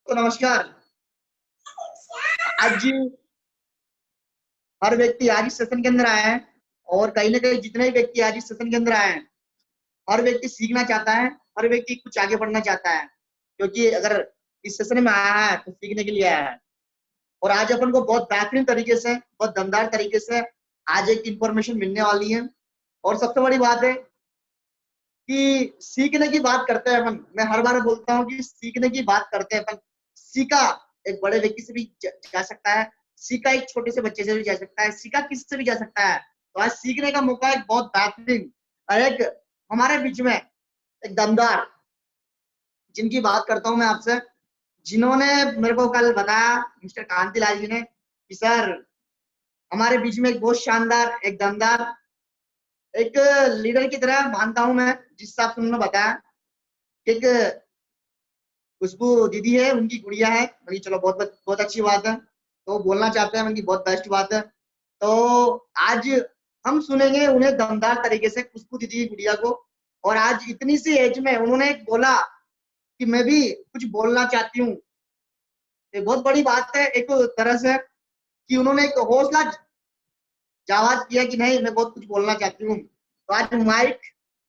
तो नमस्कार। आज हर व्यक्ति आज इस सेशन के अंदर आया है और कहीं ना कहीं जितने भी व्यक्ति आज इस सेशन के अंदर आए हैं, हर व्यक्ति सीखना चाहता है, हर व्यक्ति कुछ आगे बढ़ना चाहता है, क्योंकि अगर इस सेशन में आया है तो सीखने के लिए आया है। और आज अपन को बहुत बेहतरीन तरीके से, बहुत दमदार तरीके से आज एक इंफॉर्मेशन मिलने वाली है। और सबसे बड़ी बात है कि सीखने की बात करते हैं अपन, मैं हर बार बोलता हूँ कि सीखने की बात करते हैं अपन। सीखा एक बड़े व्यक्ति से भी जा सकता है, सीखा एक छोटे से बच्चे से भी जा सकता है, सीखा किसी से भी जा सकता है। तो आज सीखने का मौका एक बहुत बेहतरीन और एक हमारे बीच में एक दमदार, जिनकी बात करता हूं मैं आपसे, जिन्होंने मेरे को कल बताया, मिस्टर कांतिलाल जी ने, कि सर हमारे बीच में एक बहुत शानदार, एक दमदार, एक लीडर की तरह मानता हूं मैं, जिस हिसाब से उन्होंने बताया। एक खुशबू दीदी है, उनकी गुड़िया है, बोली चलो बहुत बहुत अच्छी बात है, तो बोलना चाहते हैं, उनकी बहुत बेस्ट बात है। तो आज हम सुनेंगे उन्हें दमदार तरीके से, खुशबू दीदी की गुड़िया को। और आज इतनी सी एज में उन्होंने बोला कि मैं भी कुछ बोलना चाहती हूँ। ये बहुत बड़ी बात है एक तरह से, कि उन्होंने एक हौसला जावाज किया कि नहीं मैं बहुत कुछ बोलना चाहती हूँ। तो आज माइक,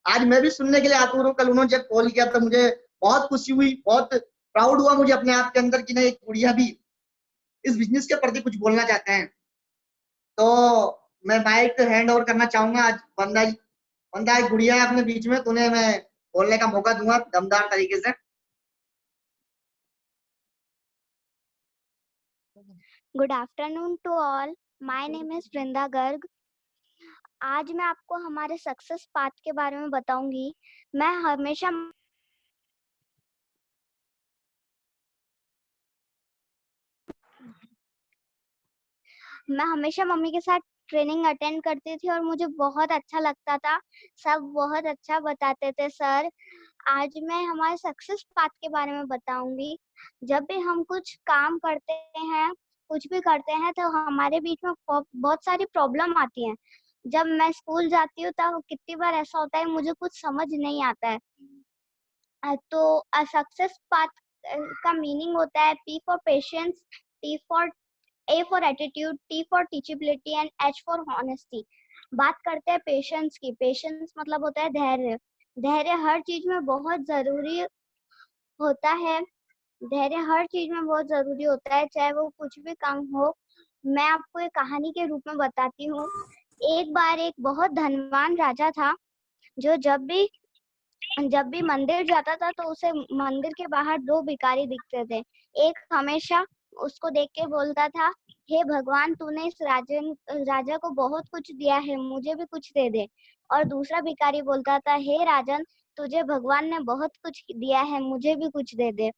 आज मैं भी सुनने के लिए आतुर हूँ। कल उन्होंने जब कॉल किया तो मुझे बहुत खुशी हुई, बहुत प्राउड हुआ मुझे अपने आप के अंदर कि नहीं, एक गुड़िया भी इस बिजनेस के प्रति कुछ बोलना चाहते हैं। तो मैं माइक हैंड ओवर करना चाहूंगा। आज बंदा एक गुड़िया है अपने बीच में, तो उन्हें मैं बोलने का मौका दूंगा दमदार तरीके से। Good afternoon to all, my name is Vrinda Garg. आज मैं आपको हमारे सक्सेस पाथ के बारे में बताऊंगी। मैं हमेशा मम्मी के साथ ट्रेनिंग अटेंड करती थी और मुझे बहुत अच्छा लगता था। सब बहुत अच्छा बताते थे सर। आज मैं हमारे सक्सेस पाथ के बारे में बताऊंगी। जब भी हम कुछ काम करते हैं, कुछ भी करते हैं, तो हमारे बीच में बहुत सारी प्रॉब्लम आती हैं। जब मैं स्कूल जाती हूँ तब कितनी बार ऐसा होता है मुझे कुछ समझ नहीं आता है। तो सक्सेस पाथ का मीनिंग होता है P for patience, A for attitude, T for teachability and H for honesty. बात करते हैं पेशेंस की। पेशेंस मतलब होता है धैर्य। धैर्य हर चीज में बहुत जरूरी होता है। धैर्य हर चीज में बहुत जरूरी होता है, चाहे वो कुछ भी काम हो। मैं आपको एक कहानी के रूप में बताती हूँ। एक बार एक बहुत धनवान राजा था, जो जब भी मंदिर जाता था तो उसे मंदिर के बाहर दो भिखारी दिखते थे। एक हमेशा उसको देख के बोलता था, हे भगवान, तूने इस राजा को बहुत कुछ दिया है, मुझे भी कुछ दे दे। और दूसरा भिखारी बोलता था, हे राजन, तुझे भगवान ने बहुत कुछ दिया है, मुझे भी कुछ दे दे।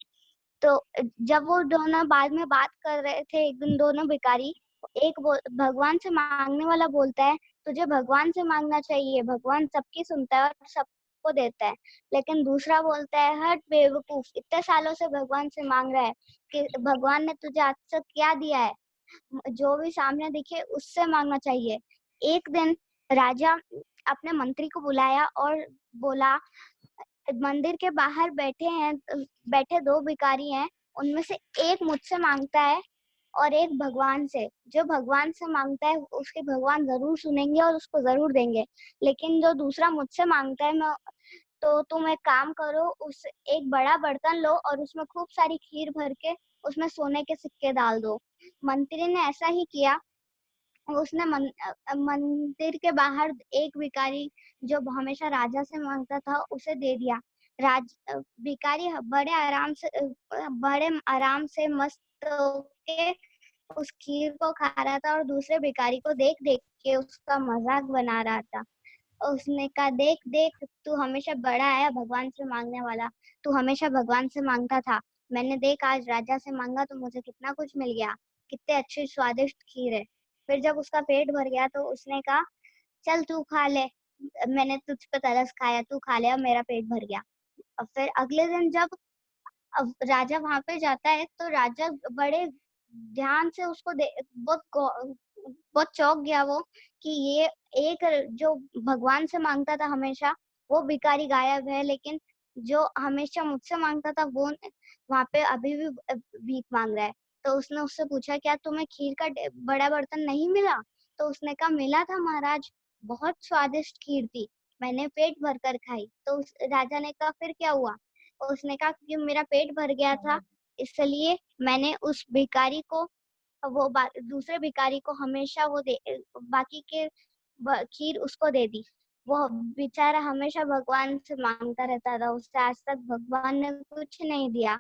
तो जब वो दोनों बाद में बात कर रहे थे, एक दिन दोनों भिखारी, एक भगवान से मांगने वाला बोलता है, तुझे भगवान से मांगना चाहिए, भगवान सबकी सुनता है और सबको देता है। लेकिन दूसरा बोलता है, हट बेवकूफ, इतने सालों से भगवान से मांग रहा है कि भगवान ने तुझे आज तक क्या दिया है, जो भी सामने दिखे उससे मांगना चाहिए। एक दिन राजा अपने मंत्री को बुलाया और बोला, मंदिर के बाहर बैठे दो भिखारी हैं, उनमें से एक मुझसे मांगता है और एक भगवान से। जो भगवान से मांगता है उसके भगवान जरूर सुनेंगे और उसको जरूर देंगे। लेकिन जो दूसरा मुझसे मांगता है, तो तुम एक काम करो, उस एक बड़ा बर्तन लो और उसमें खूब सारी खीर भर के उसमें सोने के सिक्के डाल दो। मंत्री ने ऐसा ही किया। उसने मंदिर के बाहर एक भिखारी जो हमेशा राजा से मांगता था उसे दे दिया। भिखारी बड़े आराम से मस्त होके उस खीर को खा रहा था और दूसरे भिखारी को देख देख के उसका मजाक बना रहा था। उसने कहा, देख देख, तू हमेशा बड़ा है भगवान से मांगने वाला, तू हमेशा भगवान से मांगता था, मैंने देख आज राजा से मांगा तो मुझे कितना कुछ मिल गया, कितने अच्छी स्वादिष्ट खीर है। फिर जब उसका पेट भर गया तो उसने कहा, चल तू खा ले, मैंने तुझ पे तरस खाया, तू खा ले, अब मेरा पेट भर गया। और फिर अगले दिन जब राजा वहां पे जाता है तो राजा बड़े ध्यान से उसको बहुत चौंक गया वो, कि ये एक जो भगवान से मांगता था हमेशा, वो भिखारी गायब है, लेकिन जो हमेशा मुझसे माँगता था वो वहाँ पे अभी भी भीख माँग रहा है। तो उसने उससे पूछा, क्या तुम्हें खीर का बड़ा बर्तन नहीं मिला? तो उसने कहा, मिला था महाराज, बहुत स्वादिष्ट खीर थी, मैंने पेट भर कर खाई। तो उस राजा ने कहा, फिर क्या हुआ? उसने कहा कि मेरा पेट भर गया था, इसलिए मैंने उस भिखारी को दूसरे भिखारी को हमेशा बाकी के खीर उसको दे दी। वो बेचारा हमेशा भगवान से मांगता रहता था, उससे आज तक भगवान ने कुछ नहीं दिया।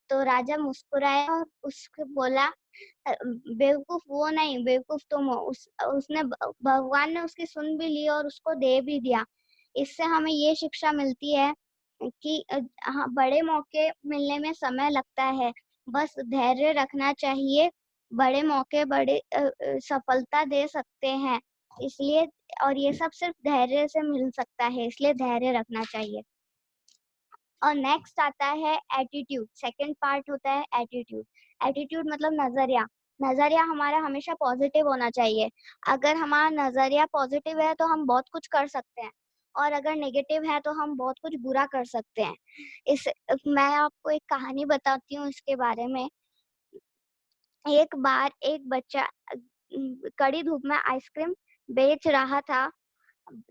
तो राजा मुस्कुराया और उसको बोला, बेवकूफ वो नहीं, बेवकूफ तुम हो। उसने भगवान ने उसकी सुन भी ली और उसको दे भी दिया। इससे हमें ये शिक्षा मिलती है कि हाँ, बड़े मौके मिलने में समय लगता है, बस धैर्य रखना चाहिए। बड़े मौके सफलता दे सकते हैं, इसलिए और ये सब सिर्फ धैर्य से मिल सकता है, इसलिए धैर्य रखना चाहिए। और नेक्स्ट आता है एटीट्यूड। सेकंड पार्ट होता है एटीट्यूड। एटीट्यूड मतलब नजरिया। नजरिया हमारा हमेशा पॉजिटिव होना चाहिए। अगर हमारा नजरिया पॉजिटिव है तो हम बहुत कुछ कर सकते हैं, और अगर नेगेटिव है तो हम बहुत कुछ बुरा कर सकते हैं। इस मैं आपको एक कहानी बताती हूँ इसके बारे में। एक बार एक बच्चा कड़ी धूप में आइसक्रीम बेच रहा था।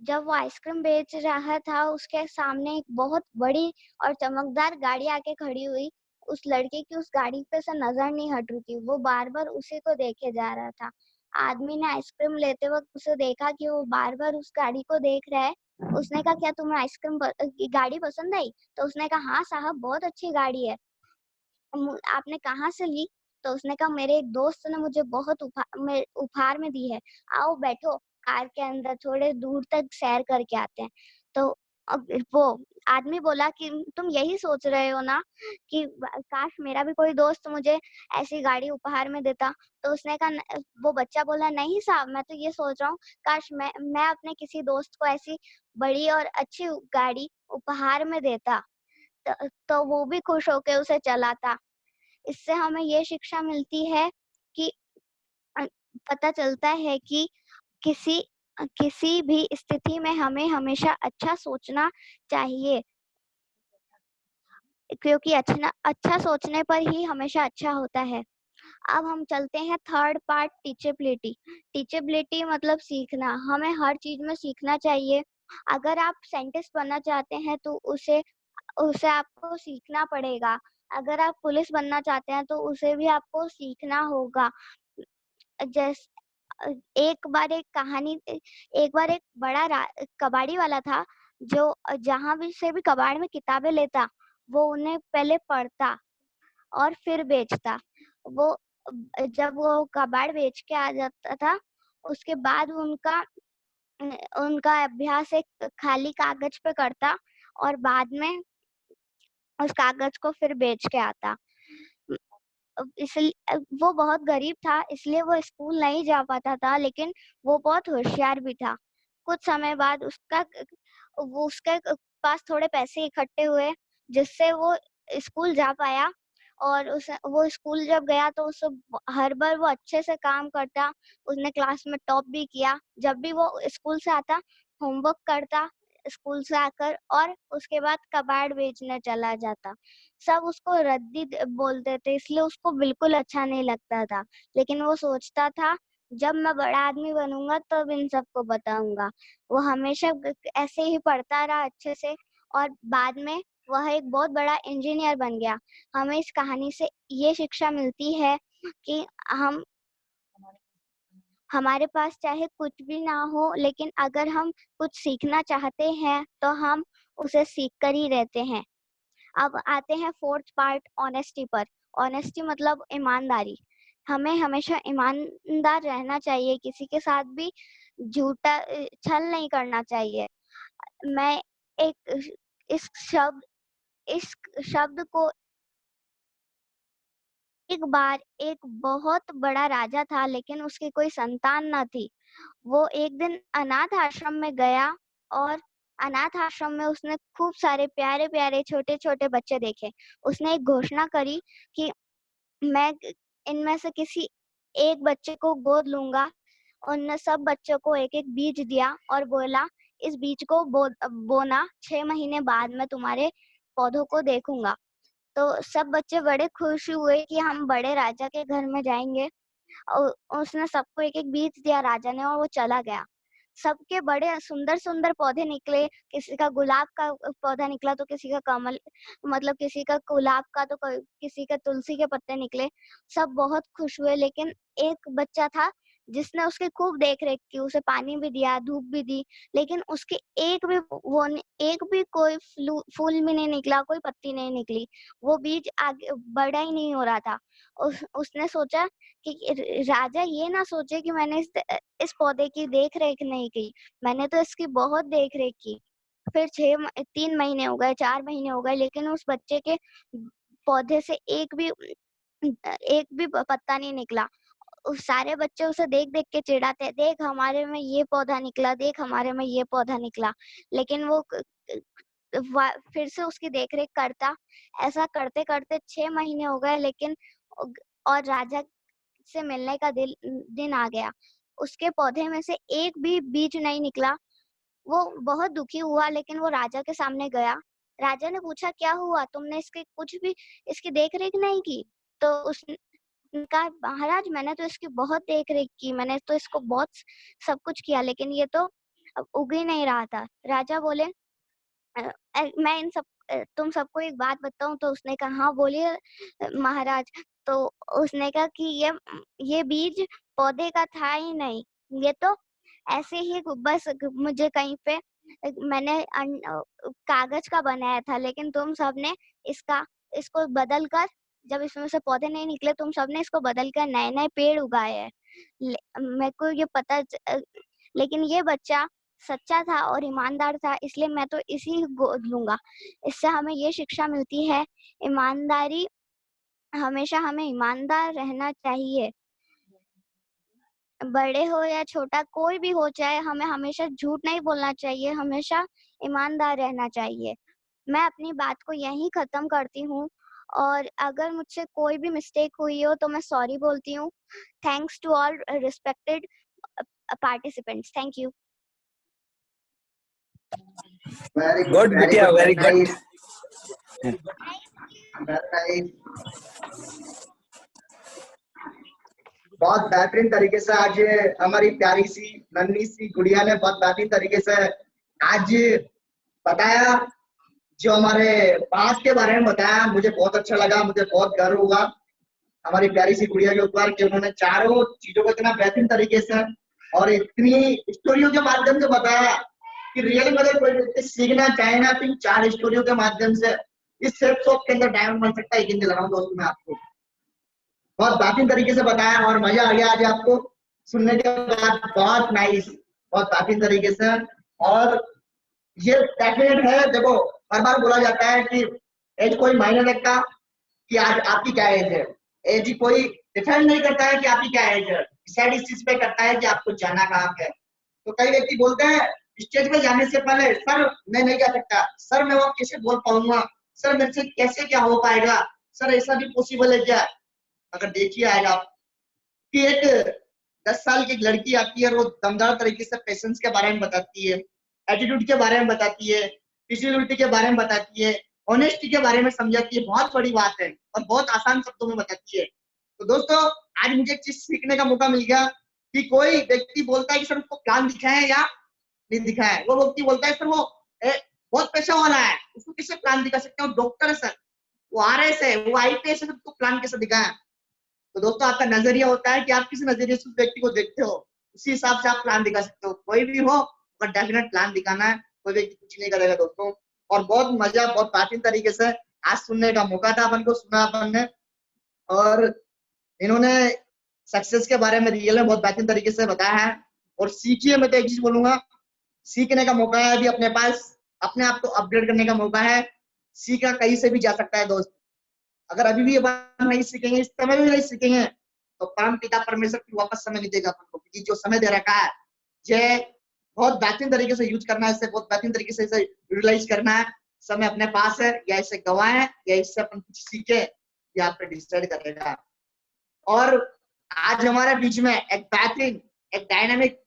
जब वो आइसक्रीम बेच रहा था, उसके सामने एक बहुत बड़ी और चमकदार गाड़ी आके खड़ी हुई। उस लड़के की उस गाड़ी पे से नजर नहीं हट रही थी, वो बार-बार उसी को देखे जा रहा था। आदमी ने आइसक्रीम लेते वक्त उसे देखा कि वो बार-बार उस गाड़ी को देख रहा है। उसने कहा, क्या तुम्हें गाड़ी पसंद आई? तो उसने कहा, हाँ साहब, बहुत अच्छी गाड़ी है। आपने कहाँ से ली? तो उसने कहा, मेरे एक दोस्त ने मुझे बहुत उपहार में दी है। आओ बैठो कार के अंदर, थोड़े दूर तक सैर करके आते हैं। तो अब वो आदमी बोला कि तुम यही सोच रहे हो ना कि काश मेरा भी कोई दोस्त मुझे ऐसी गाड़ी उपहार में देता। तो उसने कहा वो बच्चा बोला, नहीं साहब, मैं तो ये सोच रहा हूँ, काश मैं अपने किसी दोस्त को ऐसी बड़ी और अच्छी गाड़ी उपहार में देता, तो वो भी खुश होके उसे चलाता। इससे हमें ये शिक्षा मिलती है कि अ, पता चलता है कि किसी भी स्थिति में हमें हमेशा अच्छा सोचना चाहिए, क्योंकि अच्छा सोचने पर ही हमेशा अच्छा होता है। अब हम चलते हैं थर्ड पार्ट, टीचेबिलिटी। टीचेबिलिटी मतलब सीखना। हमें हर चीज में सीखना चाहिए। अगर आप साइंटिस्ट बनना चाहते हैं तो उसे उसे आपको सीखना पड़ेगा। अगर आप पुलिस बनना चाहते हैं तो उसे भी आपको सीखना होगा। जैस अ, एक बार एक बड़ा कबाड़ी वाला था, जो जहाँ भी से भी कबाड़ में किताबें लेता, वो उन्हें पहले पढ़ता और फिर बेचता। वो जब वो कबाड़ बेच के आ जाता था, उसके बाद उनका अभ्यास एक खाली कागज पे करता और बाद में उस कागज को फिर बेच के आता। वो बहुत गरीब था, इसलिए वो स्कूल नहीं जा पाता था, लेकिन वो बहुत होशियार भी था। कुछ समय बाद उसके पास थोड़े पैसे इकट्ठे हुए, जिससे वो स्कूल जा पाया। और वो स्कूल जब गया तो हर बार वो अच्छे से काम करता। उसने क्लास में टॉप भी किया। जब भी वो स्कूल से आता, होमवर्क करता स्कूल से आकर, और उसके बाद कबाड़ बेचने चला जाता। सब उसको रद्दी बोलते थे, इसलिए उसको बिल्कुल अच्छा नहीं लगता था। लेकिन वो सोचता था, जब मैं बड़ा आदमी बनूंगा तब इन सबको बताऊंगा। वो हमेशा ऐसे ही पढ़ता रहा अच्छे से, और बाद में वह एक बहुत बड़ा इंजीनियर बन गया। हमें इस कहानी से ये शिक्षा मिलती है कि हमारे पास चाहे कुछ भी ना हो, लेकिन अगर हम कुछ सीखना चाहते हैं तो हम उसे सीख कर ही रहते हैं। अब आते हैं फोर्थ पार्ट, ऑनेस्टी पर। ऑनेस्टी मतलब ईमानदारी। हमें हमेशा ईमानदार रहना चाहिए, किसी के साथ भी छल नहीं करना चाहिए। मैं एक इस शब्द इस शब्द को एक बार एक बहुत बड़ा राजा था, लेकिन उसकी कोई संतान ना थी। वो एक दिन अनाथ आश्रम में गया, और अनाथ आश्रम में उसने खूब सारे प्यारे-प्यारे छोटे-छोटे बच्चे देखे। उसने एक घोषणा करी कि मैं इनमें से किसी एक बच्चे को गोद लूँगा। उनने सब बच्चों को एक-एक बीज दिया और बोला, इस बीज को बोना 6 महीने बाद में तुम्हारे पौधों को देखूंगा। तो सब बच्चे बड़े खुश हुए कि हम बड़े राजा के घर में जाएंगे। और उसने सबको एक एक बीज दिया राजा ने, और वो चला गया। सबके बड़े सुंदर सुंदर पौधे निकले, किसी का गुलाब का पौधा निकला तो किसी का कमल, मतलब किसी का गुलाब का, तो किसी का तुलसी के पत्ते निकले। सब बहुत खुश हुए, लेकिन एक बच्चा था जिसने उसकी खूब देख रेख की, उसे पानी भी दिया, धूप भी दी, लेकिन उसके एक भी कोई फूल भी नहीं निकला, कोई पत्ती नहीं निकली। वो बीज आगे बड़ा ही नहीं हो रहा था। उसने सोचा कि राजा ये ना सोचे कि मैंने इस पौधे की देख रेख नहीं की, मैंने तो इसकी बहुत देख रेख की। फिर 3 महीने हो गए, 4 महीने हो गए, लेकिन उस बच्चे के पौधे से एक भी पत्ता नहीं निकला। उस सारे बच्चे उसे देख देख के चिढ़ाते, देख हमारे में ये पौधा निकला, देख हमारे में ये पौधा निकला। लेकिन वो फिर से उसकी देख रेख करता। ऐसा करते करते 6 महीने हो गए, लेकिन और राजा से मिलने का दिन आ गया। उसके पौधे में से एक भी बीज नहीं निकला। वो बहुत दुखी हुआ, लेकिन वो राजा के सामने गया। राजा ने पूछा, क्या हुआ, तुमने इसकी कुछ भी इसकी देख रेख नहीं की? तो उसने कहा, महाराज मैंने तो इसकी बहुत देख रेख की, मैंने तो इसको बहुत सब कुछ किया, लेकिन ये तो अब उग ही नहीं रहा था। राजा बोले, मैं तुम सबको एक बात बताऊं? तो उसने कहा, हाँ बोलिए महाराज। तो उसने कहा कि ये बीज पौधे का था ही नहीं, ये तो ऐसे ही बस मुझे कहीं पे मैंने कागज का बनाया था, लेकिन तुम सबने इसको बदल कर, जब इसमें से पौधे नहीं निकले, तुम सबने इसको बदल कर नए नए पेड़ उगाए हैं। मेरे को ये लेकिन ये बच्चा सच्चा था और ईमानदार था, इसलिए मैं तो इसी गोद लूंगा। इससे हमें ये शिक्षा मिलती है, ईमानदारी, हमेशा हमें ईमानदार रहना चाहिए। बड़े हो या छोटा कोई भी हो, चाहे हमें हमेशा झूठ नहीं बोलना चाहिए, हमेशा ईमानदार रहना चाहिए। मैं अपनी बात को यहीं खत्म करती हूँ, और अगर मुझसे कोई भी मिस्टेक हुई हो तो मैं सॉरी बोलती हूँ। Thanks to all respected participants. Thank you. Very good, good very बिटिया, good, very good. Nice, nice. बहुत बेहतरीन तरीके से आज हमारी प्यारी सी नन्ही सी गुड़िया ने बहुत बेहतरीन तरीके से आज बताया, जो हमारे पास्ट के बारे में बताया। मुझे बहुत अच्छा लगा, मुझे बहुत गर्व हुआ हमारी प्यारी सी गुड़िया के ऊपर कि उन्होंने चारों चीजों को इतना बेहतरीन तरीके से और इतनी स्टोरियों के माध्यम से बताया कि रियल में अगर कोई व्यक्ति सीखना चाहे ना, तो इन 4 स्टोरियों के माध्यम से इस सेल्फ शॉप के अंदर डायमंड बन सकता है। यकीन दिला रहा हूँ दोस्तों मैं आपको, बहुत बेहतरीन तरीके से बताया और मजा आ गया आज आपको सुनने के बाद। बहुत नाइस, बहुत बेहतरीन तरीके से। और ये डेफिनेट है, देखो हर बार बोला जाता है कि एज कोई मायने रखता कि आज आपकी क्या एज है। एज कोई डिफाइन नहीं करता है कि आपकी क्या एज है, डिसाइड इस चीज पे करता है कि आपको जाना कहाँ पे। तो कई व्यक्ति बोलते हैं स्टेज पे जाने से पहले, सर मैं नहीं जा सकता, सर मैं वहां कैसे बोल पाऊंगा, सर मेरे से कैसे क्या हो पाएगा, सर ऐसा भी पॉसिबल है क्या? अगर देखिए आएगा कि एक 10 साल की लड़की आती है और वो दमदार तरीके से पेशेंस के बारे में बताती है, एटीट्यूड के बारे में बताती है, फिजिबिलिटी के बारे में बताती है, ऑनेस्टी के बारे में समझाती है। बहुत बड़ी बात है और बहुत आसान शब्दों में बताती है। तो दोस्तों आज मुझे एक चीज सीखने का मौका मिल गया कि कोई व्यक्ति बोलता है कि सर उसको प्लान दिखाएं या नहीं दिखाएं। वो व्यक्ति बोलता है सर वो बहुत पैसा वाला है, उसको कैसे प्लान दिखा सकते हैं, डॉक्टर है सर, वो RS है, वो IPS है, उसको प्लान कैसे दिखाएं? तो दोस्तों आपका नजरिया होता है कि आप किस नजरिए से उस व्यक्ति को देखते हो, उसी हिसाब से आप प्लान दिखा सकते हो। कोई भी हो अगर डेफिनेट प्लान दिखाना है, कोई व्यक्ति कुछ नहीं करेगा दोस्तों। और बहुत मजा, बहुत प्राचीन तरीके से आज सुनने का मौका था अपन को, सुना अपन ने। और इन्होंने सक्सेस के बारे में रियल में बहुत बेहतरीन तरीके से बताया है। और सीखिए, मैं तो एक चीज बोलूंगा, सीखने का मौका है अभी अपने पास, अपने आप को अपग्रेड करने का मौका है। सीखा कहीं से भी जा सकता है दोस्त। अगर अभी भी अपन नहीं सीखेंगे, इस समय भी नहीं सीखेंगे, तो परम पिता परमेश्वर की वापस समय नहीं देगा अपन को, क्योंकि जो समय दे रखा है ये बहुत बेहतरीन तरीके से यूज करना है, इसे बहुत बेहतरीन तरीके से इसे यूटिलाइज करना है। समय अपने पास है, या इसे गवाएं या इससे अपन कुछ सीखे, ये आप पे डिसाइड करेगा। और आज हमारे बीच में एक बेहतरीन, एक डायनामिक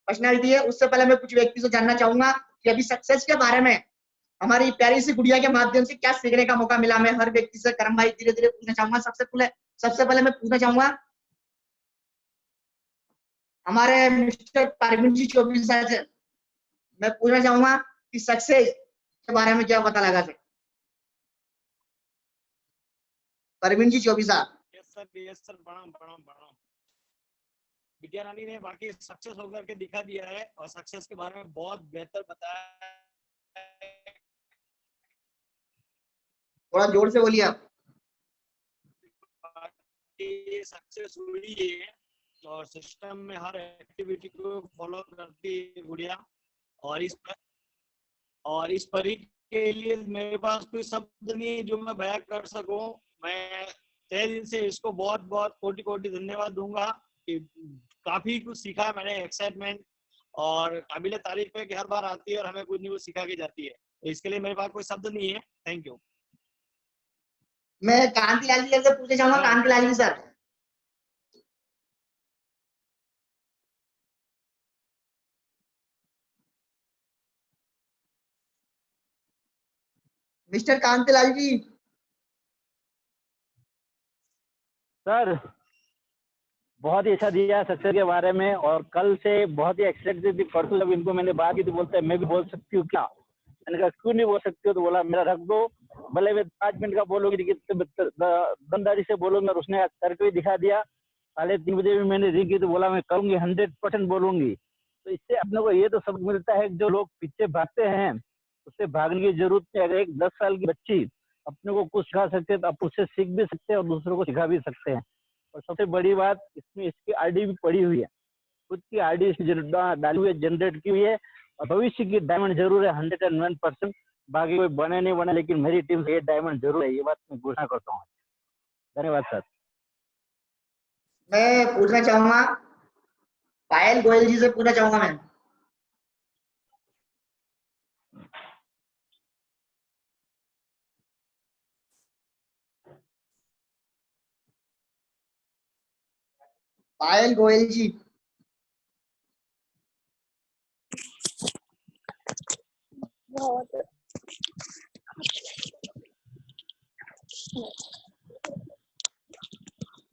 पर्सनैलिटी है। उससे पहले मैं कुछ व्यक्ति से जानना चाहूंगा कि अभी सक्सेस के बारे में हमारी प्यारी सी गुड़िया के माध्यम से क्या सीखने का मौका मिला। मैं हर व्यक्ति से करम भाई धीरे धीरे पूछना चाहूंगा। सबसे पहले मैं पूछना चाहूंगा हमारे मिस्टर परवीन जी चौबीसा से मैं पूछना चाहूंगा कि सक्सेस के बारे में क्या पता लगा sir. Parveen ji Chaubisa. Yes sir प्रणाम प्रणाम प्रणाम। विद्या रानी ने बाकी सक्सेस होकर के दिखा दिया है और सक्सेस के बारे में बहुत बेहतर बताया है। थोड़ा जोर से बोलिए आप। सक्सेस हुई है और सिस्टम में हर एक्टिविटी को फॉलो करती है गुड़िया। और इस परी के लिए मेरे पास कोई शब्द नहीं जो मैं बयां कर सकूं। मैं तहे दिल से इसको बहुत बहुत कोटि कोटि धन्यवाद दूंगा कि काफी कुछ सीखा है मैंने। एक्साइटमेंट और काबिल तारीफ है कि हर बार आती है और हमें कुछ नहीं कुछ सिखा के जाती है। इसके लिए मेरे पास कोई शब्द नहीं है। Thank you. मैं कांतिलाल जी से पूछना चाहूंगा। कांतिलाल जी सर। मिस्टर कांतिलाल जी। सर बहुत ही अच्छा दिया सक्सेस के बारे में और कल से बहुत ही एक्साइटेड थी। परसों जब इनको मैंने बात की तो बोलते हैं मैं भी बोल सकती हूँ क्या। मैंने कहा क्यों नहीं बोल सकती हो, तो बोला मेरा रख दो, भले मैं 5 मिनट का बोलूंगी लेकिन दमदारी से बोलूंगी। और उसने करके भी दिखा दिया। 3:30 बजे भी मैंने रिंग की तो बोला मैं करूंगी, 100% बोलूंगी। तो इससे अपने को ये तो सबक मिलता है कि जो लोग पीछे भागते हैं उससे भागने की जरूरत नहीं। अगर एक 10 साल की बच्ची अपने को कुछ सिखा सकते हैं तो आप उससे सीख भी सकते हैं और दूसरों को सिखा भी सकते हैं। और सबसे बड़ी बात इसमें इसकी आईडी भी पड़ी हुई है, खुद की आईडी इसकी डाली हुई है, जनरेट की हुई है। और भविष्य की डायमंड जरूर है 101%। बाकी कोई बने नहीं बने लेकिन मेरी टीम से ये डायमंड जरूर है, ये बात मैं घोषणा करता हूँ। धन्यवाद सर। मैं पूछना चाहूंगा पायल गोयल जी से पूछना चाहूंगा मैं। पायल गोयल जी। बहुत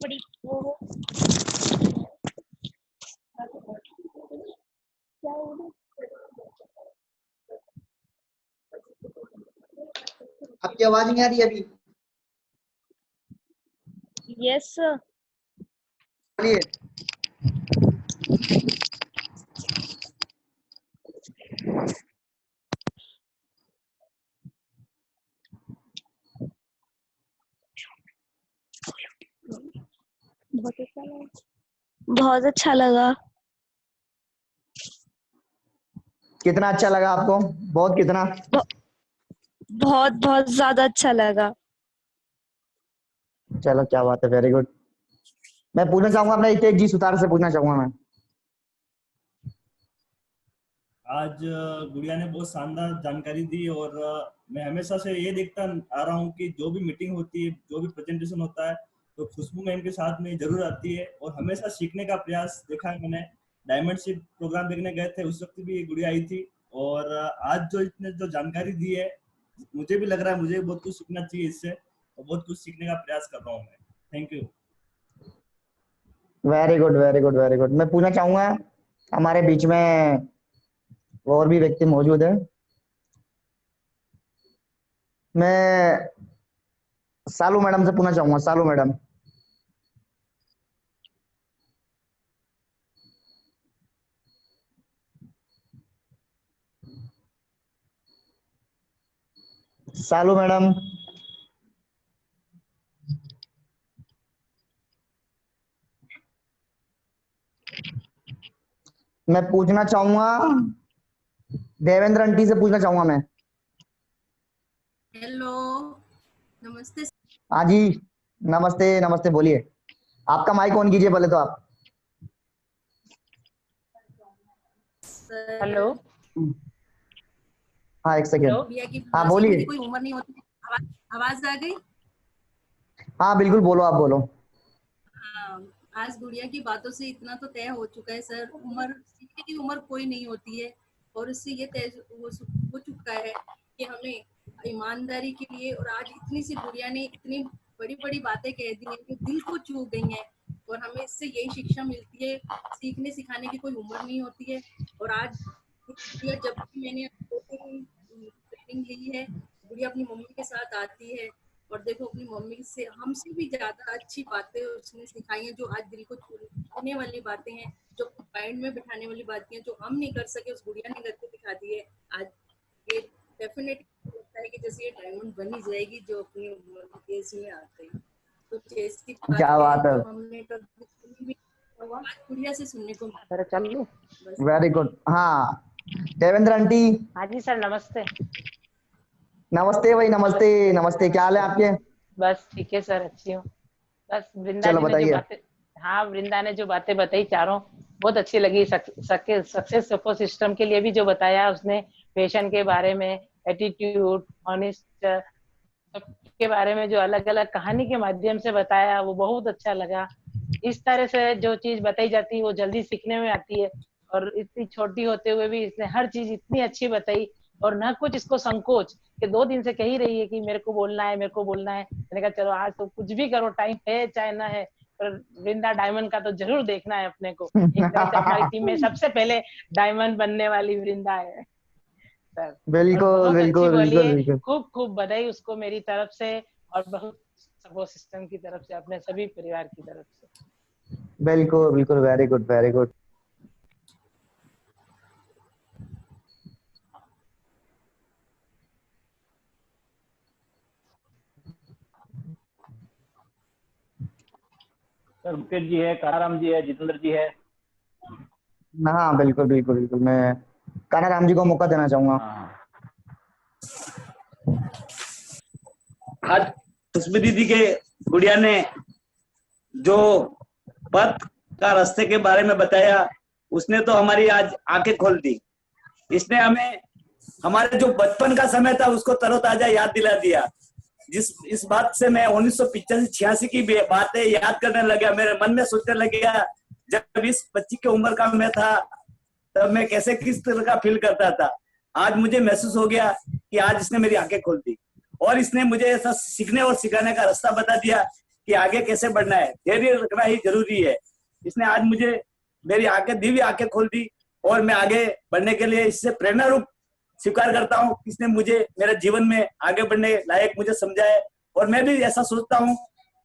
बड़ी वो क्या आपकी आवाज नहीं आ रही अभी। यस बोलिए। बहुत अच्छा लगा। कितना अच्छा लगा आपको? बहुत कितना? बहुत बहुत ज्यादा अच्छा लगा। चलो क्या बात है, वेरी गुड। मैं पूछना चाहूंगा अपने हितेश जी सुतार से पूछना चाहूंगा मैं। आज गुड़िया ने बहुत शानदार जानकारी दी और मैं हमेशा से ये देखता आ रहा हूँ कि जो भी मीटिंग होती है, जो भी प्रेजेंटेशन होता है, तो खुशबू मैम के साथ में जरूर आती है और हमेशा सीखने का प्रयास देखा है मैंने। डायमंडशिप प्रोग्राम देखने गए थे, उस वक्त भी गुड़िया आई थी। और आज जो इसने जो जानकारी दी है, मुझे भी लग रहा है मुझे बहुत कुछ सीखना चाहिए इससे, और बहुत कुछ सीखने का प्रयास कर रहा हूँ मैं। Thank you. Very good very good very good. मैं पूछना चाहूंगा हमारे बीच में और भी व्यक्ति मौजूद है। मैं सालू मैडम से पूछना चाहूंगा। सालू मैडम। सालू मैडम। मैं पूछना चाहूंगा देवेंद्र आंटी से पूछना चाहूंगा मैं। हेलो नमस्ते। हाँ जी नमस्ते नमस्ते, बोलिए। आपका माइक ऑन कीजिए पहले तो आप। हेलो। हाँ एक सेकेंड। हाँ सीखने बोलिए। की कोई उम्र नहीं होती। आवाज आ गई? हाँ बिल्कुल, बोलो आप बोलो। हाँ, आज गुड़िया की बातों से इतना तो तय हो चुका है सर, उम्र सीखने की उम्र कोई नहीं होती है और उससे ये तय हो चुका है कि हमें ईमानदारी के लिए, और आज इतनी सी गुड़िया ने इतनी बड़ी बड़ी बातें कह दी हैं जो दिल को छू गई हैं, और हमें इससे यही शिक्षा मिलती है, सीखने सिखाने की कोई उम्र नहीं होती है। और आज गुड़िया, जब भी मैंने ट्रेनिंग ली है, गुड़िया अपनी मम्मी के साथ आती है, और देखो अपनी मम्मी से हमसे भी ज्यादा अच्छी बातें उसने सिखाई हैं, जो आज दिल को छूने वाली बातें हैं, जो माइंड में बिठाने वाली बातें हैं, जो हम नहीं कर सके उस गुड़िया ने करके दिखा दी है। आज ये डेफिनेटली लगता है कि जैसे ये डायमंड बनी जाएगी जो अपनी केस में आते हैं। तो जैसी क्या बात है, जो हमने कभी सुनी भी आज गुड़िया से सुनने को मिला। चलो बस वेरी गुड। हाँ देवेंद्र आंटी, हाँ जी सर, नमस्ते। नमस्ते भाई, नमस्ते नमस्ते, क्या हाल है आपके? बस ठीक है सर, अच्छी हूँ। बस वृंदा चलो जी ने जो बताइए। बातें, हाँ वृंदा ने जो बातें बताई चारों बहुत अच्छी लगी। सक्सेस सपोर्ट सिस्टम के लिए भी जो बताया उसने, पैशन के बारे में, एटीट्यूड, ऑनेस्ट के बारे में जो अलग अलग कहानी के माध्यम से बताया, वो बहुत अच्छा लगा। इस तरह से जो चीज बताई जाती है वो जल्दी सीखने में आती है, और इतनी छोटी होते हुए भी इसने हर चीज इतनी अच्छी बताई, और ना कुछ इसको संकोच कि 2 दिन से कह ही रही है कि मेरे को बोलना है, मेरे को बोलना है। मैंने कहा चलो आज तो कुछ भी करो, टाइम है चाहे ना है, पर वृंदा डायमंड का तो जरूर देखना है अपने को। एक तरह से हमारी टीम में सबसे पहले डायमंड बनने वाली वृंदा है सर, और बिल्कुल बहुत अच्छी बिल्कुल बोली बिल्कुल है। बिल्कुल खूब खूब बधाई उसको मेरी तरफ से, और बहुत सपोर्ट सिस्टम की तरफ से, अपने सभी परिवार की तरफ से। बिल्कुल बिल्कुल, very good very good. Sir Mukesh ji है, काराराम जी है, जितेंद्र जी है। हाँ बिल्कुल बिल्कुल बिल्कुल, मैं कानाराम जी को मौका देना चाहूंगा। हाँ आज खुशबू दीदी के गुड़िया ने जो पथ का रास्ते के बारे में बताया, उसने तो हमारी आज आंखें खोल दी। इसने हमें हमारे जो बचपन का समय था उसको तरोताजा याद दिला दिया। इस बात से मैं 1985-86 की बातें याद करने लगा। मेरे मन में सोचने लगा, जब इस बच्ची की उम्र का मैं था तब मैं कैसे किस तरह का फील करता था। आज मुझे महसूस हो गया कि आज इसने मेरी आंखें खोल दी, और इसने मुझे ऐसा सीखने और सिखाने का रास्ता बता दिया कि आगे कैसे बढ़ना है, धैर्य रखना ही जरूरी है। इसने आज मुझे मेरी आंखें दिव्य आंखें खोल दी, और मैं आगे बढ़ने के लिए इससे प्रेरणा रूप स्वीकार करता हूँ। इसने मुझे मेरे जीवन में आगे बढ़ने लायक मुझे समझाया, और मैं भी ऐसा सोचता हूँ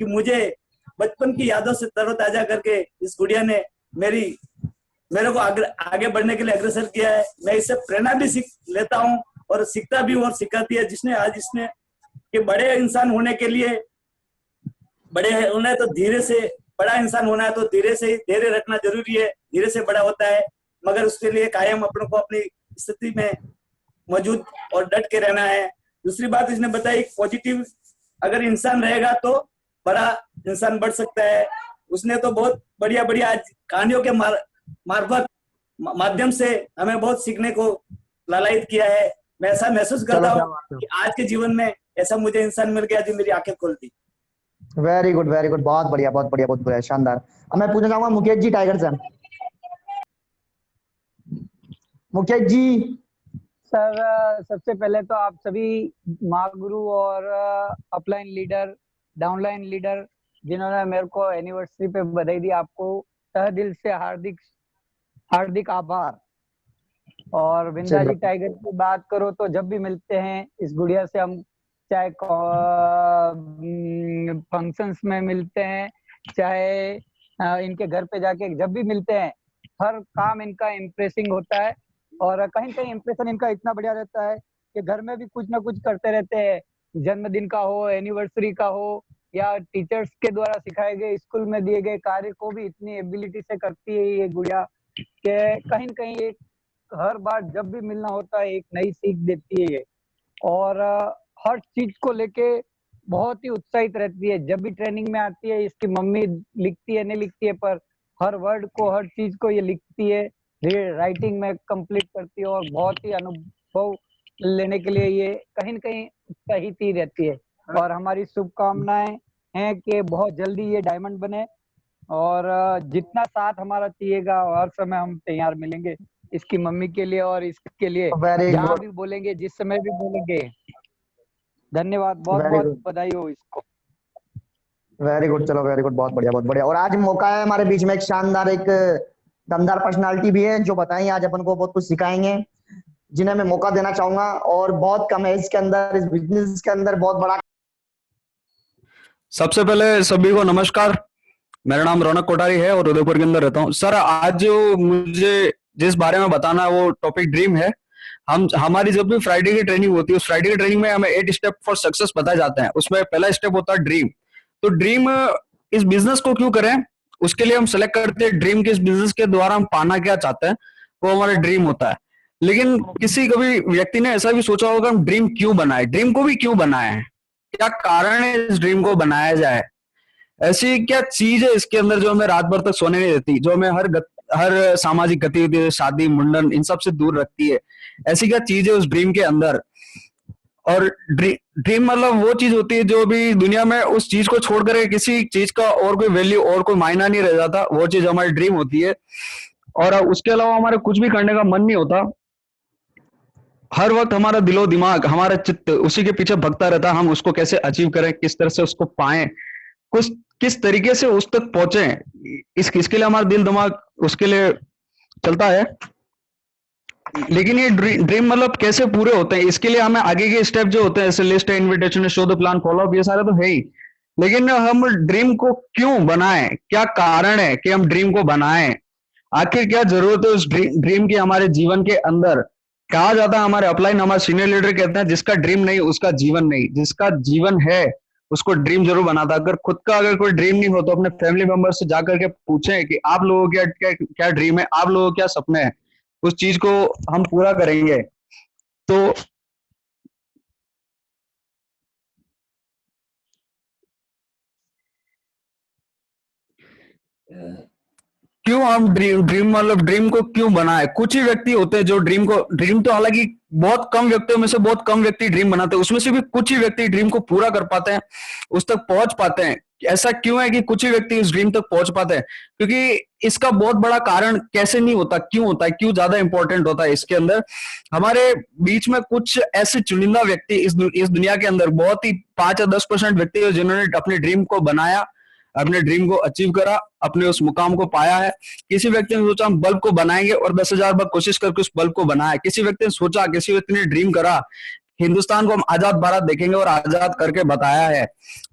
कि मुझे बचपन की यादों से तरोताजा करके इस गुड़िया ने मेरे को आगे बढ़ने के लिए अग्रसर किया है। मैं इससे प्रेरणा भी सीख लेता हूँ, और सीखता भी हूँ, और सिखाती है। जिसने आज इसने कि बड़े इंसान होने के लिए, बड़े होना तो धीरे से, बड़ा इंसान होना है तो धीरे से, धैर्य रखना जरूरी है, धीरे से बड़ा होता है, मगर उसके लिए कायम अपने को अपनी स्थिति में मौजूद और डट के रहना है। दूसरी बात इसने बताई, पॉजिटिव अगर इंसान रहेगा तो बड़ा इंसान बढ़ सकता है। उसने तो बहुत बढ़िया बढ़िया आज कहानियों के मार्फत माध्यम से हमें बहुत सीखने को लालायित किया है। मैं ऐसा महसूस करता हूँ कि आज के जीवन में ऐसा मुझे इंसान मिल गया जो मेरी आंखें खोल दी। वेरी गुड वेरी गुड, बहुत बढ़िया बहुत बढ़िया बहुत बढ़िया, शानदार। अब मैं पूछना चाहूंगा मुकेश जी टाइगर से। मुकेश जी। सर सबसे पहले तो आप सभी माँ गुरु और अपलाइन लीडर, डाउनलाइन लीडर जिन्होंने मेरे को एनिवर्सरी पे बधाई दी, आपको तहे दिल से हार्दिक हार्दिक आभार। और विंदा जी टाइगर की बात करो तो जब भी मिलते हैं इस गुड़िया से, हम चाहे फंक्शंस में मिलते हैं, चाहे इनके घर पे जाके जब भी मिलते हैं, हर काम इनका इम्प्रेसिंग होता है, और कहीं न कहीं इम्प्रेशन इनका इतना बढ़िया रहता है कि घर में भी कुछ ना कुछ करते रहते हैं। जन्मदिन का हो, एनिवर्सरी का हो, या टीचर्स के द्वारा सिखाए गए, स्कूल में दिए गए कार्य को भी इतनी एबिलिटी से करती है ये गुड़िया कि कहीं न कहीं एक हर बार जब भी मिलना होता है एक नई सीख देती है ये, और हर चीज को लेके बहुत ही उत्साहित रहती है। जब भी ट्रेनिंग में आती है, इसकी मम्मी लिखती है नहीं लिखती है, पर हर वर्ड को, हर चीज को ये लिखती है, राइटिंग में कंप्लीट करती है, और बहुत ही अनुभव लेने के लिए ये कहीं न कहीं उत्साहित ही रहती है। और हमारी शुभकामनाएं हैं कि बहुत जल्दी ये डायमंड बने, और जितना साथ हमारा चाहिएगा हर समय हम तैयार मिलेंगे। इसकी मम्मी के लिए और इसके लिए वेरी जहाँ गुड, भी बोलेंगे, जिस समय भी बोलेंगे। धन्यवाद, बहुत वेरी बहुत गुड, बधाई हो इसको। Very good. चलो वेरी गुड, बहुत बढ़िया बहुत बढ़िया। और आज मौका है हमारे बीच में एक शानदार, एक दमदार पर्सनालिटी भी है जो बताएंगे आज अपन को, बहुत कुछ सिखाएंगे, जिन्हें मैं मौका देना चाहूंगा। और बहुत कम एज के अंदर इस बिजनेस के अंदर बहुत बड़ा। सबसे पहले सभी को नमस्कार। मेरा नाम रौनक कोठारी है और उदयपुर के अंदर रहता हूँ। सर, आज जो मुझे जिस बारे में बताना है वो टॉपिक ड्रीम है। हमारी जब भी फ्राइडे की ट्रेनिंग होती है, उस फ्राइडे की ट्रेनिंग में हमें 8 स्टेप फॉर सक्सेस बताए जाते हैं। उसमें पहला स्टेप होता है ड्रीम। तो ड्रीम, इस बिजनेस को क्यों करें, उसके लिए हम सेलेक्ट करते हैं ड्रीम के इस बिजनेस के द्वारा हम पाना क्या चाहते हैं, वो हमारा ड्रीम होता है। लेकिन किसी कभी व्यक्ति ने ऐसा भी सोचा होगा हम ड्रीम क्यों बनाए, ड्रीम को भी क्यों बनाए, क्या कारण है इस ड्रीम को बनाया जाए, ऐसी क्या चीज है इसके अंदर जो हमें रात भर तक सोने नहीं देती, जो हमें हर सामाजिक गतिविधि, शादी, मुंडन, इन सब से दूर रखती है। ऐसी क्या चीज है उस ड्रीम के अंदर। और ड्रीम मतलब वो चीज होती है जो भी दुनिया में उस चीज को छोड़कर किसी चीज का और कोई वैल्यू और कोई मायना नहीं रह जाता, वो चीज हमारी ड्रीम होती है। और उसके अलावा हमारे कुछ भी करने का मन नहीं होता। हर वक्त हमारा दिलो दिमाग, हमारा चित्त उसी के पीछे भगता रहता है, हम उसको कैसे अचीव करें, किस तरह से उसको पाएं, किस तरीके से उस तक पहुंचे, इसके लिए हमारा दिल दिमाग उसके लिए चलता है। लेकिन ये ड्रीम मतलब कैसे पूरे होते हैं, इसके लिए हमें आगे के स्टेप जो होते हैं, जैसे list, invitation, show the plan, follow up, ये सारे तो है ही। लेकिन हम ड्रीम को क्यों बनाएं, क्या कारण है कि हम ड्रीम को बनाएं, आखिर क्या जरूरत है उस ड्रीम की हमारे जीवन के अंदर। कहा जाता है, हमारे अपलाइन, हमारे सीनियर लीडर कहते हैं, जिसका ड्रीम नहीं उसका जीवन नहीं, जिसका जीवन है उसको ड्रीम जरूर बनाता। अगर खुद का अगर कोई ड्रीम नहीं हो तो अपने फैमिली मेंबर से जाकर के पूछें कि आप लोगों का क्या ड्रीम है, आप लोगों के क्या सपने हैं, उस चीज को हम पूरा करेंगे। तो क्यों हम ड्रीम मतलब ड्रीम को क्यों बनाए। कुछ ही व्यक्ति होते हैं जो ड्रीम तो हालांकि बहुत कम व्यक्तियों में से बहुत कम व्यक्ति ड्रीम बनाते हैं, उसमें से भी कुछ ही व्यक्ति ड्रीम को पूरा कर पाते हैं, उस तक पहुंच पाते हैं। ऐसा क्यों है कि कुछ ही व्यक्ति इस ड्रीम तक पहुंच पाते हैं, क्योंकि इसका बहुत बड़ा कारण कैसे नहीं होता, क्यों होता है, क्यों ज्यादा इंपॉर्टेंट होता है। इसके अंदर हमारे बीच में कुछ ऐसे चुनिंदा व्यक्ति इस दुनिया के अंदर, बहुत ही 5 या 10% व्यक्ति जिन्होंने अपने ड्रीम को बनाया, अपने ड्रीम को अचीव करा, अपने उस मुकाम को पाया है। किसी व्यक्ति ने सोचा हम बल्ब को बनाएंगे और 10,000 बार कोशिश करके उस बल्ब को बनाया। किसी व्यक्ति ने सोचा, किसी व्यक्ति ने ड्रीम करा हिंदुस्तान को हम आजाद भारत देखेंगे और आजाद करके बताया है।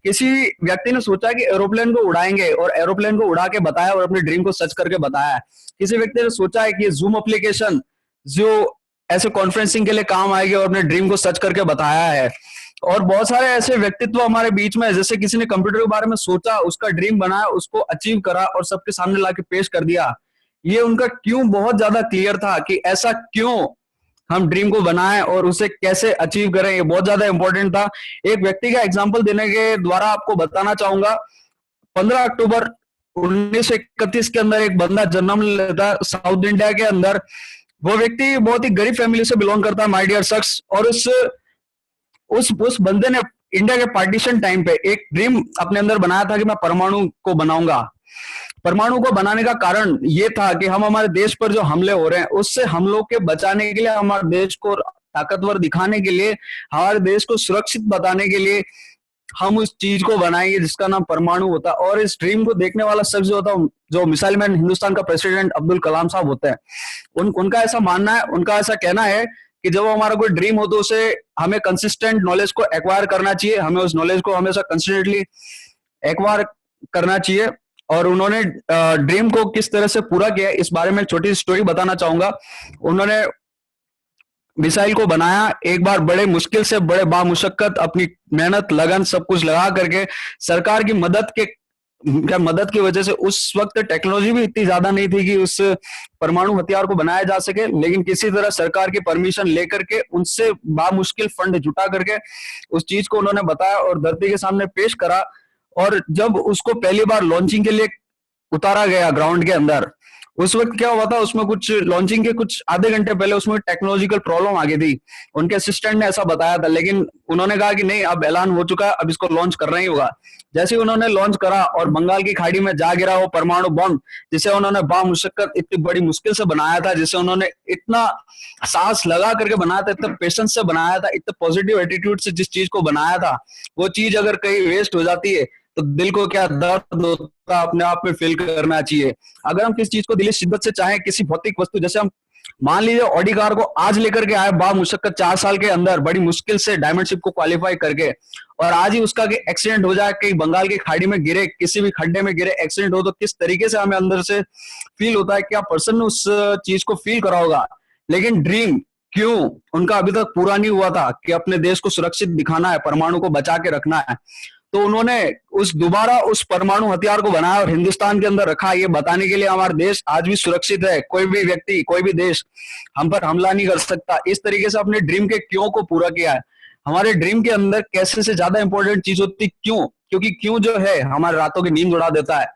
किसी व्यक्ति ने सोचा कि एरोप्लेन को उड़ाएंगे और एरोप्लेन को उड़ा के बताया और अपने ड्रीम को सच करके बताया है। किसी व्यक्ति ने सोचा है कि जूम एप्लीकेशन जो ऐसे कॉन्फ्रेंसिंग के लिए काम आएगी और अपने ड्रीम को सच करके बताया है। और बहुत सारे ऐसे व्यक्तित्व हमारे बीच में, जैसे किसी ने कंप्यूटर के बारे में सोचा, उसका ड्रीम बनाया, उसको अचीव करा और सबके सामने लाके पेश कर दिया। ये उनका क्यों बहुत ज्यादा क्लियर था कि ऐसा क्यों हम ड्रीम को बनाएं और उसे कैसे अचीव करें, ये बहुत ज्यादा इंपॉर्टेंट था। एक व्यक्ति का एग्जांपल देने के द्वारा आपको बताना चाहूंगा। 15 अक्टूबर 1931 के अंदर एक बंदा जन्म लेता साउथ इंडिया के अंदर। वो व्यक्ति बहुत ही गरीब फैमिली से बिलोंग करता है, माय डियर शख्स। और उस बंदे ने इंडिया के पार्टीशन टाइम पे एक ड्रीम अपने अंदर बनाया था कि मैं परमाणु को बनाऊंगा। परमाणु को बनाने का कारण ये था कि हम हमारे देश पर जो हमले हो रहे हैं उससे हम लोग के बचाने के लिए, हमारे देश को ताकतवर दिखाने के लिए, हमारे देश को सुरक्षित बताने के लिए हम उस चीज को बनाएंगे जिसका नाम परमाणु होता है। और इस ड्रीम को देखने वाला शख्स जो होता है, जो मिसाइल मैन हिंदुस्तान का प्रेसिडेंट अब्दुल कलाम साहब होते हैं, उनका ऐसा मानना है, उनका ऐसा कहना है कि जब हमारा कोई ड्रीम हो तो उसे हमें कंसिस्टेंट नॉलेज को एक्वायर करना चाहिए, हमें उस नॉलेज को हमेशा कंसिस्टेंटली एक्वायर करना चाहिए। और उन्होंने ड्रीम को किस तरह से पूरा किया इस बारे में एक छोटी स्टोरी बताना चाहूंगा। उन्होंने मिसाइल को बनाया, एक बार बड़े मुश्किल से, बड़े बामुशक्कत, अपनी मेहनत, लगन, सब कुछ लगा करके, सरकार की मदद की वजह से उस वक्त टेक्नोलॉजी भी इतनी ज्यादा नहीं थी कि उस परमाणु हथियार को बनाया जा सके, लेकिन किसी तरह सरकार की परमिशन लेकर के उनसे बामुश्किल फंड जुटा करके उस चीज को उन्होंने बताया और धरती के सामने पेश करा। और जब उसको पहली बार लॉन्चिंग के लिए उतारा गया ग्राउंड के अंदर, उस वक्त क्या हुआ था, उसमें कुछ लॉन्चिंग के कुछ आधे घंटे पहले उसमें टेक्नोलॉजिकल प्रॉब्लम आ गई थी। उनके असिस्टेंट ने ऐसा बताया था, लेकिन उन्होंने कहा कि नहीं, अब ऐलान हो चुका है, अब इसको लॉन्च करना ही होगा। जैसे ही उन्होंने लॉन्च करा और बंगाल की खाड़ी में जा गिरा वो परमाणु बम, जिसे उन्होंने बामुशक्कत इतनी बड़ी मुश्किल से बनाया था, जिसे उन्होंने इतना सांस लगा करके बनाया था, इतना पेशेंस से बनाया था, इतने पॉजिटिव एटीट्यूड से जिस चीज को बनाया था, वो चीज अगर कहीं वेस्ट हो जाती है तो दिल को क्या दर्द होता, अपने आप में फील करना चाहिए। अगर हम किसी चीज को दिली शिद्दत से चाहें, किसी भौतिक वस्तु, जैसे हम मान लीजिए ऑडी कार को आज लेकर के आए बामुशक्कत 4 साल के अंदर, बड़ी मुश्किल से डायमंडशिप को क्वालिफाई करके, और आज ही उसका एक्सीडेंट हो जाए, कहीं बंगाल की खाड़ी में गिरे, किसी भी खड्डे में गिरे, एक्सीडेंट हो, तो किस तरीके से हमें अंदर से फील होता है, क्या पर्सन ने उस चीज को फील करा होगा। लेकिन ड्रीम क्यों उनका अभी तक पूरा नहीं हुआ था कि अपने देश को सुरक्षित दिखाना है, परमाणु को बचा के रखना है, तो उन्होंने दोबारा उस परमाणु हथियार को बनाया और हिंदुस्तान के अंदर रखा, ये बताने के लिए हमारा देश आज भी सुरक्षित है, कोई भी व्यक्ति, कोई भी देश हम पर हमला नहीं कर सकता। इस तरीके से अपने ड्रीम के क्यों को पूरा किया है। हमारे ड्रीम के अंदर कैसे से ज्यादा इंपॉर्टेंट चीज होती क्यों, क्योंकि क्यों जो है हमारे रातों की नींद उड़ा देता है,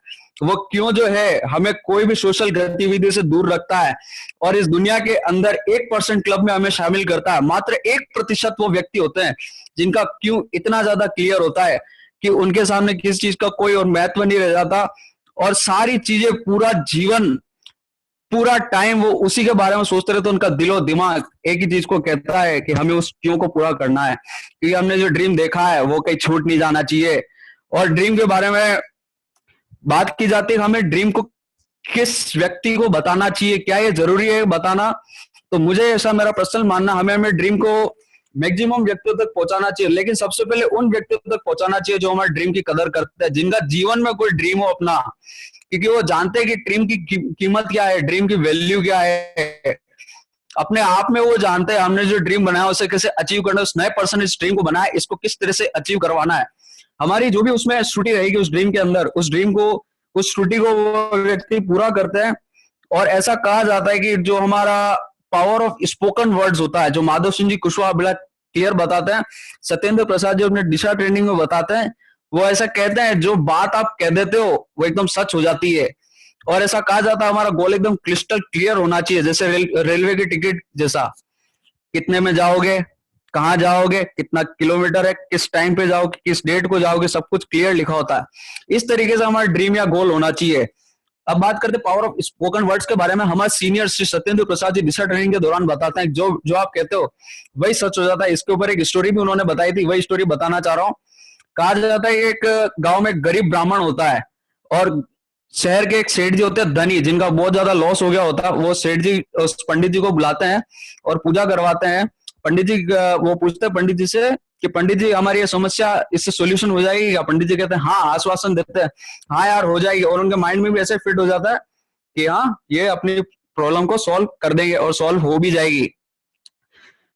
वो क्यों जो है हमें कोई भी सोशल गतिविधि से दूर रखता है, और इस दुनिया के अंदर 1% क्लब में हमें शामिल करता है। मात्र 1% वो व्यक्ति होते हैं जिनका क्यों इतना ज्यादा क्लियर होता है कि उनके सामने किसी चीज का कोई और महत्व नहीं रह जाता, और सारी चीजें, पूरा जीवन, पूरा टाइम वो उसी के बारे में सोचते रहते। उनका दिलो दिमाग एक ही चीज को कहता है कि हमें उस क्यों को पूरा करना है, क्योंकि हमने जो ड्रीम देखा है वो कहीं छूट नहीं जाना चाहिए। और ड्रीम के बारे में बात की जाती है, हमें ड्रीम को किस व्यक्ति को बताना चाहिए, क्या ये जरूरी है बताना, तो मुझे ऐसा मेरा पर्सनल मानना, हमें ड्रीम को मैक्सिमम व्यक्तियों तक पहुंचाना चाहिए, लेकिन सबसे पहले उन व्यक्तियों तक पहुंचाना चाहिए जो हमारे ड्रीम की कदर करते हैं, जिनका जीवन में कोई ड्रीम हो अपना, क्योंकि वो जानते हैं कि ड्रीम की कीमत क्या है, ड्रीम की वैल्यू क्या है, अपने आप में वो जानते हैं हमने जो ड्रीम बनाया उसे कैसे अचीव करना है, उस नए पर्सन इस ड्रीम को बनाया, इसको किस तरह से अचीव करवाना है। हमारी जो भी उसमें त्रुटि रहेगी उस ड्रीम के अंदर, उस ड्रीम को, उस त्रुटि को वो व्यक्ति पूरा करते हैं। और ऐसा कहा जाता है कि जो हमारा पावर ऑफ स्पोकन वर्ड्स होता है, जो माधव सिंह जी कुशवाहा बड़ा क्लियर बताते हैं, सत्येंद्र प्रसाद जी अपने दिशा ट्रेनिंग में बताते हैं, वो ऐसा कहते हैं जो बात आप कह देते हो वो एकदम सच हो जाती है। और ऐसा कहा जाता है हमारा गोल एकदम क्रिस्टल क्लियर होना चाहिए, जैसे रेलवे की टिकट जैसा, कितने में जाओगे, कहाँ जाओगे, कितना किलोमीटर है, किस टाइम पे जाओगे, किस डेट को जाओगे, सब कुछ क्लियर लिखा होता है। इस तरीके से हमारा ड्रीम या गोल होना चाहिए। अब बात करते पावर ऑफ स्पोकन वर्ड्स के बारे में, हमारे सीनियर श्री सत्येंद्र प्रसाद जी दिशा ट्रेनिंग के दौरान बताते हैं जो आप कहते हो वही सच हो जाता है। इसके ऊपर एक स्टोरी भी उन्होंने बताई थी, वही स्टोरी बताना चाह रहा हूँ। कहा जाता है एक गांव में एक गरीब ब्राह्मण होता है और शहर के एक सेठ जी होते हैं धनी, जिनका बहुत ज्यादा लॉस हो गया होता है। वो सेठ जी उस पंडित जी को बुलाते हैं और पूजा करवाते हैं। पंडित जी वो पूछते हैं पंडित जी से कि पंडित जी हमारी ये समस्या, इससे सॉल्यूशन हो जाएगी क्या? पंडित जी कहते हैं हाँ, आश्वासन देते हैं हाँ यार हो जाएगी, और उनके माइंड में भी ऐसे फिट हो जाता है कि हाँ ये अपनी प्रॉब्लम को सॉल्व कर देंगे और सॉल्व हो भी जाएगी।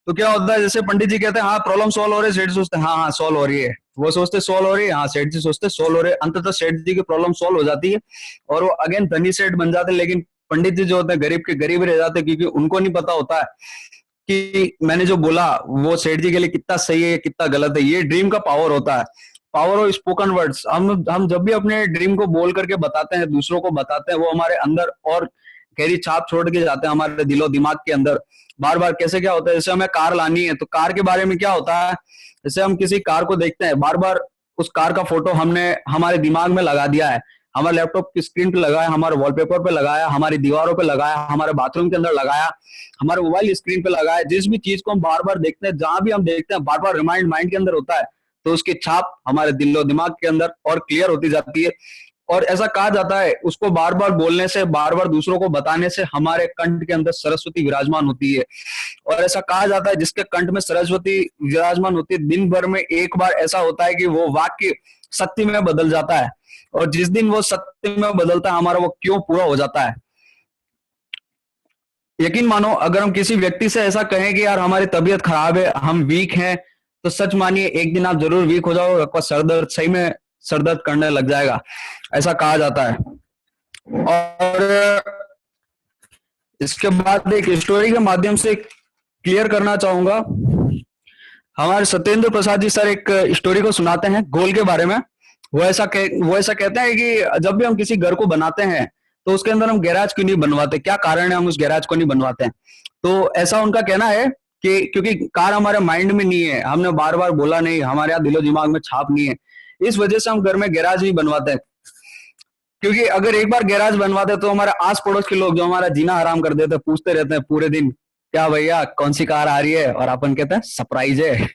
तो क्या होता है, जैसे पंडित जी कहते हैं हाँ प्रॉब्लम सॉल्व हो रही है, सेठ सोचते हैं हाँ हाँ सॉल्व हो रही है, वो सोचते सॉल्व हो रही है, हाँ सेठ जी सोचते सॉल्व हो रही है। अंततः सेठ जी की प्रॉब्लम सॉल्व हो जाती है और वो अगेन धनी सेठ बन जाते हैं। लेकिन पंडित जी जो होते हैं गरीब के गरीब रह जाते हैं, क्योंकि उनको नहीं पता होता है कि मैंने जो बोला वो सेठ जी के लिए कितना सही है कितना गलत है। ये ड्रीम का पावर होता है, पावर ऑफ स्पोकन वर्ड्स। हम जब भी अपने ड्रीम को बोल करके बताते हैं, दूसरों को बताते हैं, वो हमारे अंदर और गहरी छाप छोड़ के जाते हैं हमारे दिलो दिमाग के अंदर। बार बार कैसे क्या होता है, जैसे हमें कार लानी है तो कार के बारे में क्या होता है, जैसे हम किसी कार को देखते हैं, बार बार उस कार का फोटो हमने हमारे दिमाग में लगा दिया है, हमारे लैपटॉप की स्क्रीन पे लगाया, हमारे वॉलपेपर पे लगाया, हमारी दीवारों पे लगाया, हमारे बाथरूम के अंदर लगाया, हमारे मोबाइल स्क्रीन पे लगाया। जिस भी चीज को हम बार बार देखते हैं, जहां भी हम देखते हैं, बार बार रिमाइंड माइंड के अंदर होता है, तो उसकी छाप हमारे दिलो दिमाग के अंदर और क्लियर होती जाती है। और ऐसा कहा जाता है उसको बार बार बोलने से, बार बार दूसरों को बताने से हमारे कंठ के अंदर सरस्वती विराजमान होती है। और ऐसा कहा जाता है जिसके कंठ में सरस्वती विराजमान होती है, दिन भर में एक बार ऐसा होता है कि वो वाक्य सत्य में बदल जाता है, और जिस दिन वो सत्य में बदलता है हमारा वो क्यों पूरा हो जाता है। यकीन मानो, अगर हम किसी व्यक्ति से ऐसा कहें कि यार हमारी तबीयत खराब है, हम वीक हैं, तो सच मानिए एक दिन आप जरूर वीक हो जाओगे, आपका सरदर्द सही में सरदर्द करने लग जाएगा, ऐसा कहा जाता है। और इसके बाद एक स्टोरी के माध्यम से क्लियर करना चाहूंगा। हमारे सत्येंद्र प्रसाद जी सर एक स्टोरी को सुनाते हैं गोल के बारे में। वो ऐसा कहते हैं कि जब भी हम किसी घर को बनाते हैं तो उसके अंदर हम गैराज क्यों नहीं बनवाते, क्या कारण है हम उस गैराज को नहीं बनवाते हैं। तो ऐसा उनका कहना है कि क्योंकि कार हमारे माइंड में नहीं है, हमने बार बार बोला नहीं, हमारे यहाँ दिलो दिमाग में छाप नहीं है, इस वजह से हम घर में गैराज नहीं बनवाते हैं। क्योंकि अगर एक बार गैराज बनवाते तो हमारे आस पड़ोस के लोग जो हमारा जीना हराम कर देते, पूछते रहते हैं पूरे दिन, क्या भैया कौन सी कार आ रही है, और अपन कहते हैं सरप्राइज है।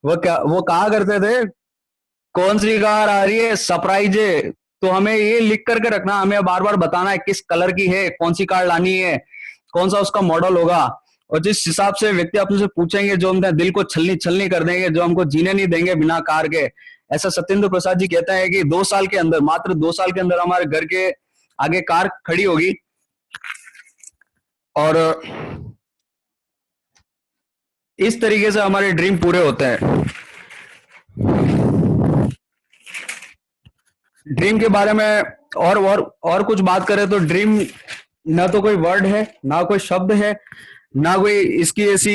वो कहा करते थे कौन सी कार आ रही है, सरप्राइज है। तो हमें ये लिख करके रखना, हमें बार बार बताना है किस कलर की है, कौन सी कार लानी है, कौन सा उसका मॉडल होगा, और जिस हिसाब से व्यक्ति अपने से पूछेंगे जो हम दिल को छलनी कर देंगे, जो हमको जीने नहीं देंगे बिना कार के। ऐसा सत्येंद्र प्रसाद जी कहते हैं कि 2 साल के अंदर, मात्र 2 साल के अंदर हमारे घर के आगे कार खड़ी होगी। और इस तरीके से हमारे ड्रीम पूरे होते हैं। ड्रीम के बारे में और कुछ बात करें तो ड्रीम ना तो कोई वर्ड है, ना कोई शब्द है, ना कोई इसकी ऐसी